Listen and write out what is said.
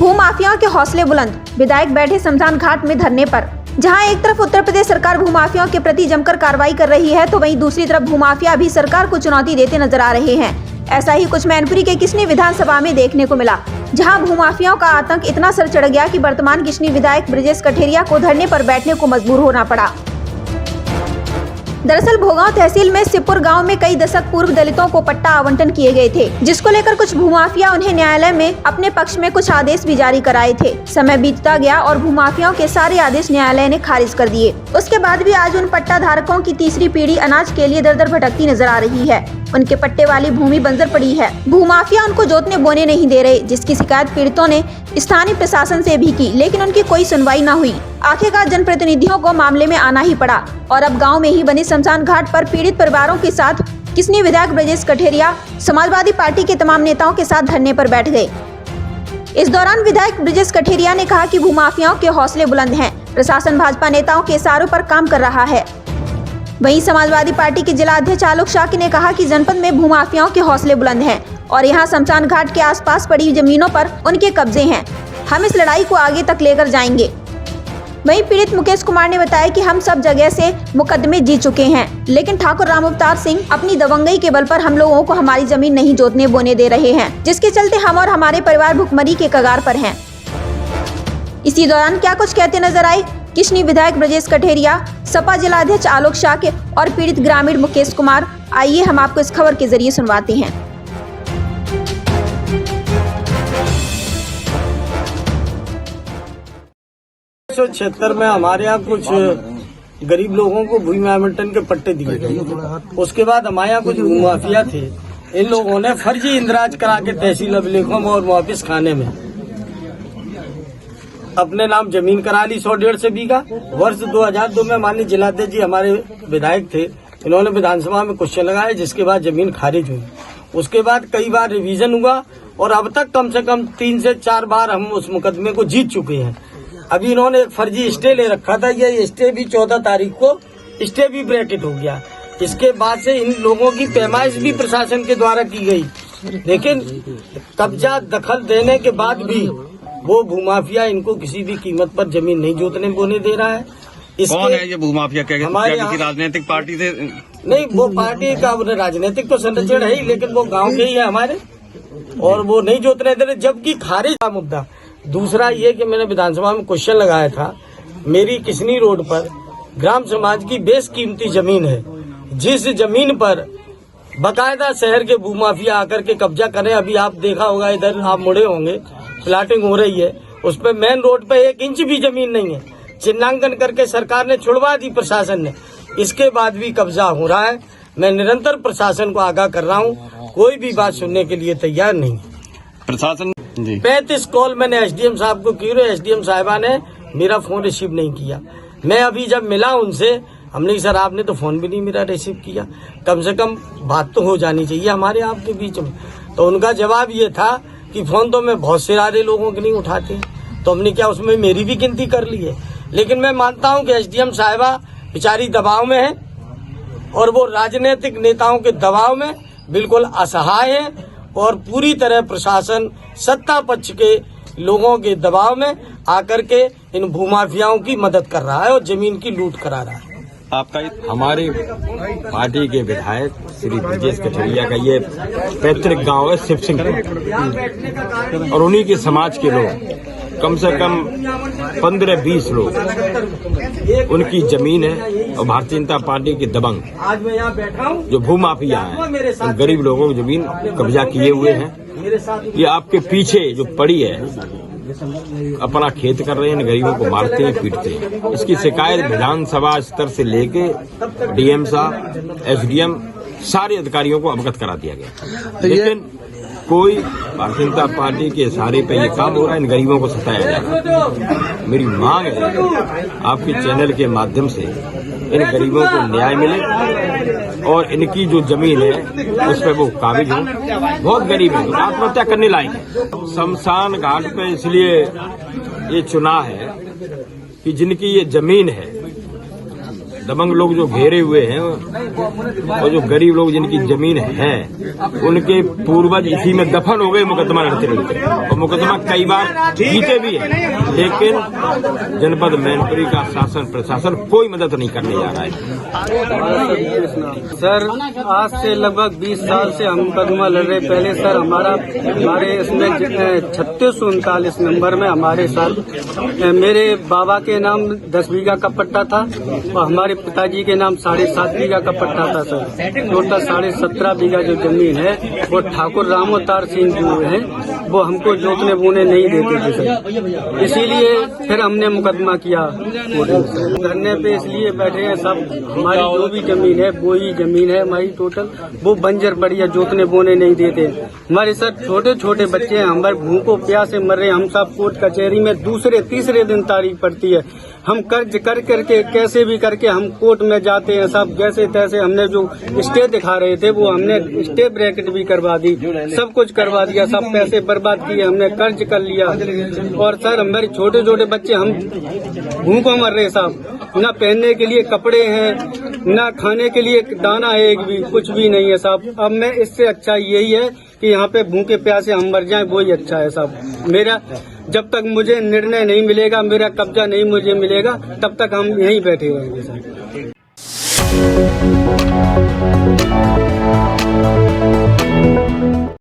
भूमाफियाओं के हौसले बुलंद, विधायक बैठे शमशान घाट में धरने पर। जहां एक तरफ उत्तर प्रदेश सरकार भूमाफियाओं के प्रति जमकर कार्रवाई कर रही है, तो वहीं दूसरी तरफ भूमाफिया भी सरकार को चुनौती देते नजर आ रहे हैं। ऐसा ही कुछ मैनपुरी के किसनी विधानसभा में देखने को मिला, जहां भूमाफियाओं का आतंक इतना सर चढ़ गया कि वर्तमान किसनी विधायक ब्रजेश कठेरिया को धरने पर बैठने को मजबूर होना पड़ा। दरअसल भोगांव तहसील में सिपुर गांव में कई दशक पूर्व दलितों को पट्टा आवंटन किए गए थे, जिसको लेकर कुछ भूमाफिया उन्हें न्यायालय में अपने पक्ष में कुछ आदेश भी जारी कराए थे। समय बीतता गया और भूमाफियाओं के सारे आदेश न्यायालय ने खारिज कर दिए। उसके बाद भी आज उन पट्टा धारकों की तीसरी पीढ़ी अनाज के लिए दर दर भटकती नजर आ रही है। उनके पट्टे वाली भूमि बंजर पड़ी है। भूमाफिया उनको जोतने बोने नहीं दे रहे, जिसकी शिकायत पीड़ितों ने स्थानीय प्रशासन से भी की, लेकिन उनकी कोई सुनवाई न हुई। आखिरकार जनप्रतिनिधियों को मामले में आना ही पड़ा और अब गांव में ही बने शमशान घाट पर पीड़ित परिवारों के साथ किसनी विधायक ब्रजेश कठेरिया समाजवादी पार्टी के तमाम नेताओं के साथ धरने पर बैठ गए। इस दौरान विधायक ब्रजेश कठेरिया ने कहा कि भूमाफियाओं के हौसले बुलंद हैं, प्रशासन भाजपा नेताओं के इशारों पर काम कर रहा है। वहीं समाजवादी पार्टी के जिला अध्यक्ष आलोक शाक्य ने कहा कि जनपद में भूमाफियाओं के हौसले बुलंद हैं और यहाँ शमशान घाट के आसपास पड़ी जमीनों पर उनके कब्जे हैं। हम इस लड़ाई को आगे तक लेकर जाएंगे। वहीं पीड़ित मुकेश कुमार ने बताया कि हम सब जगह से मुकदमे जीत चुके हैं, लेकिन ठाकुर राम अवतार सिंह अपनी दबंगई के बल पर हम लोगों को हमारी जमीन नहीं जोतने बोने दे रहे हैं, जिसके चलते हम और हमारे परिवार भुखमरी के कगार पर हैं। इसी दौरान क्या कुछ कहते नजर आए किसनी विधायक ब्रजेश कठेरिया, सपा जिलाध्यक्ष आलोक शाक्य और पीड़ित ग्रामीण मुकेश कुमार, आइए हम आपको इस खबर के जरिए सुनवाते हैं। 1976 में हमारे यहाँ कुछ गरीब लोगों को भूमि आवंटन के पट्टे दिए गए। उसके बाद हमारे यहाँ कुछ भूमाफिया थे, इन लोगों ने फर्जी इंदराज करा के तहसील अभिलेखों और वापिस खाने में अपने नाम जमीन करा ली 100-150 से बीघा। वर्ष 2002 में माननीय जिलाध्यक्ष जी हमारे विधायक थे, इन्होंने विधानसभा में क्वेश्चन लगाए, जिसके बाद जमीन खारिज हुई। उसके बाद कई बार रिवीजन हुआ और अब तक कम से कम 3 से 4 बार हम उस मुकदमे को जीत चुके हैं। अभी इन्होंने एक फर्जी स्टे ले रखा था, ये स्टे भी 14 तारीख को स्टे भी ब्रैकेट हो गया। इसके बाद से इन लोगों की पैमाइश भी प्रशासन के द्वारा की गई, लेकिन कब्जा दखल देने के बाद भी वो भूमाफिया इनको किसी भी कीमत पर जमीन नहीं जोतने बोने दे रहा है। कौन है ये भूमाफिया? क्या हमारे किसी राजनीतिक पार्टी से? नहीं, वो पार्टी का राजनीतिक तो संरक्षण है ही, लेकिन वो गांव के ही है हमारे, और वो नहीं जोतने दे रहे, जबकि खारिज का मुद्दा। दूसरा ये कि मैंने विधानसभा में क्वेश्चन लगाया था, मेरी किसनी रोड पर ग्राम समाज की बेशकीमती जमीन है, जिस जमीन पर बकायदा शहर के भूमाफिया आकर के कब्जा करें। अभी आप देखा होगा, इधर आप मुड़े होंगे, प्लाटिंग हो रही है, उस पर मेन रोड पे 1 इंच भी जमीन नहीं है। चिन्हांकन करके सरकार ने छुड़वा दी, प्रशासन ने, इसके बाद भी कब्जा हो रहा है। मैं निरंतर प्रशासन को आगाह कर रहा हूँ, कोई भी बात सुनने के लिए तैयार नहीं। प्रशासन 35 कॉल मैंने एसडीएम साहब को की, एसडीएम साहिबा ने मेरा फोन रिसीव नहीं किया। मैं अभी जब मिला उनसे, हमने सर आपने तो फोन भी नहीं मेरा रिसीव किया, कम से कम बात तो हो जानी चाहिए हमारे आपके बीच में। तो उनका जवाब ये था कि फोन तो मैं बहुत सारे लोगों के नहीं उठाते, तो हमने क्या उसमें मेरी भी गिनती कर ली है। लेकिन मैं मानता हूं कि एसडीएम साहिबा बेचारी दबाव में है और वो राजनीतिक नेताओं के दबाव में बिल्कुल असहाय है, और पूरी तरह प्रशासन सत्ता पक्ष के लोगों के दबाव में आकर के इन भूमाफियाओं की मदद कर रहा है और जमीन की लूट करा रहा है। आपका हमारी पार्टी के विधायक श्री ब्रजेश कठेरिया का ये पैतृक गांव है शिवसिंह, और उन्हीं के समाज के लोग कम से कम 15-20 लोग, उनकी जमीन है, और भारतीय जनता पार्टी के दबंग जो भूमाफिया हैं, उन गरीब लोगों की जमीन कब्जा किए हुए हैं। ये आपके पीछे जो पड़ी है, अपना खेत कर रहे हैं, गरीबों को मारते हैं, पीटते हैं। इसकी शिकायत विधानसभा स्तर से लेके डीएम साहब, एसडीएम, सारे अधिकारियों को अवगत करा दिया गया, लेकिन कोई भारतीय जनता पार्टी के सहारे पे ये काम हो रहा है, इन गरीबों को सताया जा रहा है। मेरी मांग है आपके चैनल के माध्यम से इन गरीबों को न्याय मिले और इनकी जो जमीन है उस पर वो काबिज हो। बहुत गरीब है, तो आत्महत्या करने लायक है। शमशान घाट पे इसलिए ये चुना है कि जिनकी ये जमीन है, दबंग लोग जो घेरे हुए हैं और जो गरीब लोग जिनकी जमीन है उनके पूर्वज इसी में दफन हो गए मुकदमा लड़ते लड़ते, और मुकदमा कई बार जीते भी है, लेकिन जनपद मैनपुरी का शासन प्रशासन कोई मदद नहीं करने जा रहा है। सर आज से लगभग 20 साल से हम मुकदमा लड़ रहे। पहले सर हमारे इसमें 3639 नंबर में हमारे साथ मेरे बाबा के नाम 10 बीघा का पट्टा था और हमारे पिताजी के नाम 7.5 बीघा का पट्टा था सर। टोटल 17.5 बीघा जो जमीन है वो ठाकुर रामोतार सिंह जो है वो हमको जोतने बोने नहीं देते थे सर, इसीलिए फिर हमने मुकदमा किया। धरने पे इसलिए बैठे हैं सब, हमारी जो भी जमीन है वो ही जमीन है हमारी टोटल, वो बंजर पड़ी है, जोतने बोने नहीं देते। हमारे सर छोटे छोटे बच्चे हैं, हमारे भूखों प्यासे मर रहे हैं। हम सब कोर्ट कचहरी में दूसरे तीसरे दिन तारीख पड़ती है, हम कर्ज कर करके कैसे भी करके हम कोर्ट में जाते हैं सब, जैसे तैसे हमने जो स्टे दिखा रहे थे वो हमने स्टे ब्रैकेट भी करवा दी, सब कुछ करवा दिया, सब पैसे बर्बाद किए, हमने कर्ज कर लिया। और सर हमारे छोटे छोटे बच्चे हम भूखों मर रहे साहब, न पहनने के लिए कपड़े हैं, न खाने के लिए दाना है, एक भी कुछ भी नहीं है साहब। अब मैं इससे अच्छा यही है कि यहाँ पे भूखे प्यासे हम मर जाएं, वही अच्छा है साहब। मेरा जब तक मुझे निर्णय नहीं मिलेगा, मेरा कब्जा नहीं मुझे मिलेगा, तब तक हम यहीं बैठे रहेंगे साहब।